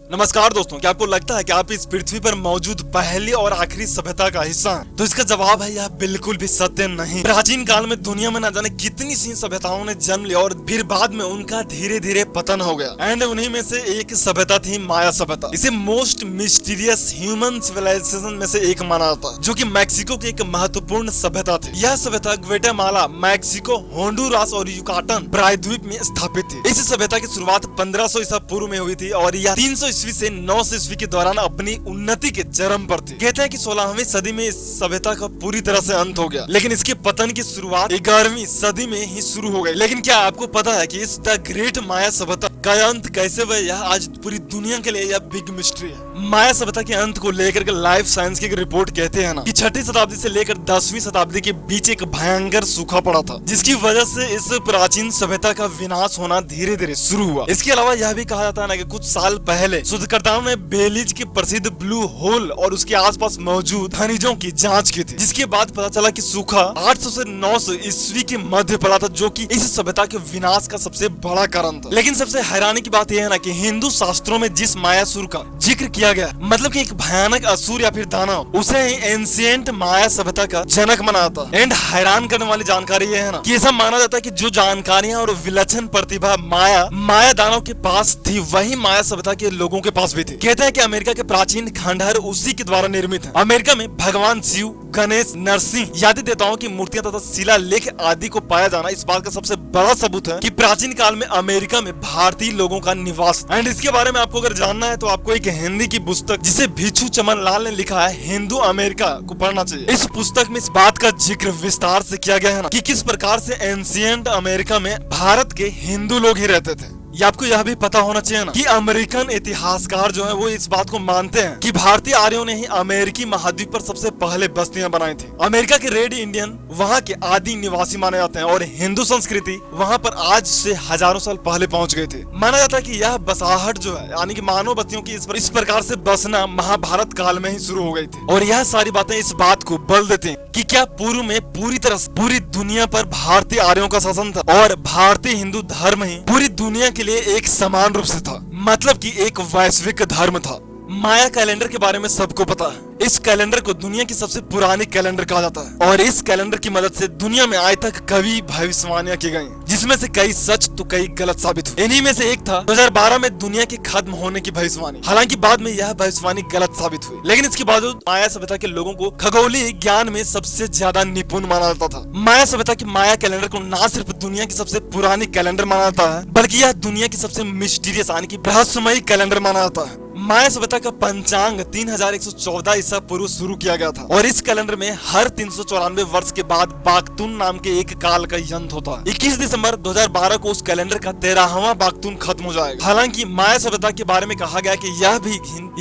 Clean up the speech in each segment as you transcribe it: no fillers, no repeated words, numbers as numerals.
नमस्कार दोस्तों, क्या आपको लगता है कि आप इस पृथ्वी पर मौजूद पहली और आखिरी सभ्यता का हिस्सा हैं? तो इसका जवाब है यह बिल्कुल भी सत्य नहीं। प्राचीन काल में दुनिया में न जाने कितनी सी सभ्यताओं ने जन्म लिया और फिर बाद में उनका धीरे धीरे पतन हो गया। एंड उन्हीं में से एक सभ्यता थी माया सभ्यता। इसे मोस्ट मिस्टीरियस ह्यूमन सिविलाइजेशन में से एक माना जाता है, जो कि मैक्सिको की एक महत्वपूर्ण सभ्यता थी। यह सभ्यता ग्वेटेमाला, मैक्सिको, होंडुरास और युकाटन प्रायद्वीप में स्थापित थी। इस सभ्यता की शुरुआत 1500 ईसा पूर्व में हुई थी और यह 300 ईस्वी से 900 ईस्वी के दौरान अपनी उन्नति के चरम पर थी। कहते हैं कि 16वीं सदी में इस सभ्यता का पूरी तरह से अंत हो गया, लेकिन इसके पतन की शुरुआत 11वीं सदी में ही शुरू हो गई। लेकिन क्या आपको पता है कि इस द ग्रेट माया सभ्यता का अंत कैसे हुआ? यह आज पूरी दुनिया के लिए यह बिग मिस्ट्री है। माया सभ्यता के अंत को लेकर के लाइफ साइंस की एक रिपोर्ट कहते हैं ना कि 6वीं शताब्दी से लेकर 10वीं शताब्दी के बीच एक भयंकर सूखा पड़ा था, जिसकी वजह से इस प्राचीन सभ्यता का विनाश होना धीरे धीरे शुरू हुआ। इसके अलावा यह भी कहा जाता है ना कि कुछ साल पहले शोधकर्ताओं ने बेलीज के प्रसिद्ध ब्लू होल और उसके आसपास मौजूद खनिजों की जांच की थी, जिसके बाद पता चला कि सूखा 800 से 900 ईस्वी के मध्य पड़ा था, जो कि इस सभ्यता के विनाश का सबसे बड़ा कारण था। लेकिन सबसे हैरानी की बात यह है ना कि हिंदू शास्त्रों में जिस मायासुर का जिक्र किया गया, मतलब कि एक भयानक असुर या फिर दानव, उसे एंशिएंट माया सभ्यता का जनक माना जाता है। एंड हैरान करने वाली जानकारी यह है ना कि ऐसा माना जाता है कि जो जानकारियां और विलक्षण प्रतिभा माया दानव के पास थी, वही माया सभ्यता के लोगों के पास भी थी। कहते हैं कि अमेरिका के प्राचीन खंडहर उसी के द्वारा निर्मित है। अमेरिका में भगवान शिव, गणेश, नरसिंह आदि देवताओं की मूर्तियां तथा शिलालेख आदि को पाया जाना इस बात का सबसे बड़ा सबूत है कि प्राचीन काल में अमेरिका में भारतीय लोगों का निवास। एंड इसके बारे में आपको अगर जानना है तो आपको एक हिंदी की पुस्तक जिसे भिक्षु चमन लाल ने लिखा है, हिंदू अमेरिका, को पढ़ना चाहिए। इस पुस्तक में इस बात का जिक्र विस्तार से किया गया है ना कि किस प्रकार से एंशिएंट अमेरिका में भारत के हिंदू लोग ही रहते थे। ये आपको यह भी पता होना चाहिए ना कि अमेरिकन इतिहासकार जो है वो इस बात को मानते हैं कि भारतीय आर्यों ने ही अमेरिकी महाद्वीप पर सबसे पहले बस्तियां बनाई थी। अमेरिका के रेड इंडियन वहां के आदि निवासी माने जाते हैं और हिंदू संस्कृति वहां पर आज से हजारों साल पहले पहुंच गए थे। माना जाता है कि यह बसाहट जो है, यानी कि मानव बस्तियों की इस प्रकार से बसना महाभारत काल में ही शुरू हो गई थी। और यह सारी बातें इस बात को बल देते हैं कि क्या पूर्व में पूरी तरह से पूरी दुनिया पर भारतीय आर्यों का शासन था और भारतीय हिंदू धर्म ही पूरी दुनिया के लिए एक समान रूप से था, मतलब कि एक वैश्विक धर्म था। माया कैलेंडर के बारे में सबको पता है। इस कैलेंडर को दुनिया की सबसे पुरानी कैलेंडर कहा जाता है और इस कैलेंडर की मदद से दुनिया में आज तक कई भविष्यवाणियां की गई, जिसमें से कई सच तो कई गलत साबित हुई। इन्हीं में से एक था 2012 में दुनिया के खत्म होने की भविष्यवाणी। हालांकि बाद में यह भविष्यवाणी गलत साबित हुई, लेकिन इसके बावजूद माया सभ्यता के लोगों को खगोलीय ज्ञान में सबसे ज्यादा निपुण माना जाता था। माया सभ्यता की माया कैलेंडर को न सिर्फ दुनिया की सबसे पुरानी कैलेंडर माना जाता है, बल्कि यह दुनिया की सबसे मिस्टीरियस यानी कि रहस्यमयी कैलेंडर माना जाता है। माया सभ्यता का पंचांग 3114 ईसा पूर्व शुरू किया गया था और इस कैलेंडर में हर 394 वर्ष के बाद बागतून नाम के एक काल का अंत होता है। 21 दिसंबर 2012 को उस कैलेंडर का 13वां बागतून खत्म हो जाएगा। हालांकि माया सभ्यता के बारे में कहा गया कि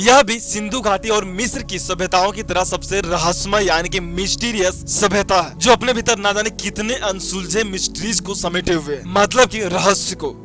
यह भी सिंधु घाटी और मिस्र की सभ्यताओं की तरह सबसे रहस्यमय यानी कि मिस्टीरियस सभ्यता है, जो अपने भीतर ना जाने कितने अनसुलझे मिस्ट्रीज को समेटे हुए, मतलब कि रहस्य को।